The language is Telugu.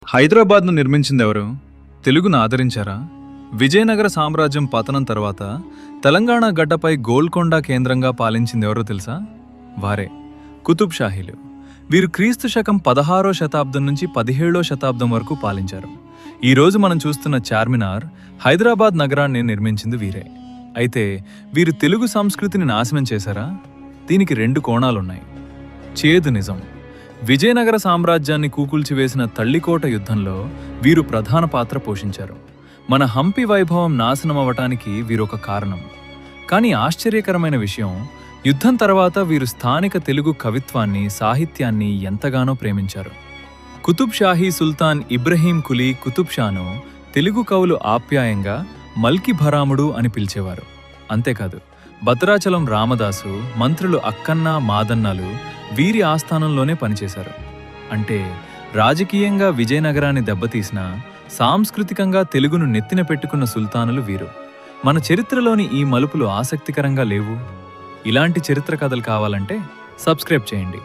హైదరాబాద్ను నిర్మించింది ఎవరు? తెలుగును ఆదరించారా? విజయనగర సామ్రాజ్యం పతనం తర్వాత తెలంగాణ గడ్డపై గోల్కొండ కేంద్రంగా పాలించింది ఎవరో తెలుసా? వారే కుతుబ్ షాహీలు. వీరు క్రీస్తు శకం 16వ శతాబ్దం నుంచి 17వ శతాబ్దం వరకు పాలించారు. ఈరోజు మనం చూస్తున్న చార్మినార్ హైదరాబాద్ నగరాన్ని నిర్మించింది వీరే. అయితే వీరు తెలుగు సంస్కృతిని నాశనం చేశారా? దీనికి 2 కోణాలున్నాయి. చేదు నిజం. విజయనగర సామ్రాజ్యాన్ని కూకుల్చివేసిన తల్లికోట యుద్ధంలో వీరు ప్రధాన పాత్ర పోషించారు. మన హంపి వైభవం నాశనమవటానికి వీరొక కారణం. కానీ ఆశ్చర్యకరమైన విషయం, యుద్ధం తర్వాత వీరు స్థానిక తెలుగు కవిత్వాన్ని, సాహిత్యాన్ని ఎంతగానో ప్రేమించారు. కుతుబ్ షాహీ సుల్తాన్ ఇబ్రహీం కులీ కుతుబ్ షాను తెలుగు కవులు ఆప్యాయంగా మల్కి భరాముడు అని పిలిచేవారు. అంతేకాదు, భద్రాచలం రామదాసు, మంత్రులు అక్కన్న, మాదన్నలు వీరి ఆస్థానంలోనే పనిచేశారు. అంటే రాజకీయంగా విజయనగరాన్ని దెబ్బతీసిన, సాంస్కృతికంగా తెలుగును నెత్తిన పెట్టుకున్న సుల్తానులు వీరు. మన చరిత్రలోని ఈ మలుపులు ఆసక్తికరంగా లేవు? ఇలాంటి చరిత్ర కథలు కావాలంటే సబ్స్క్రైబ్ చేయండి.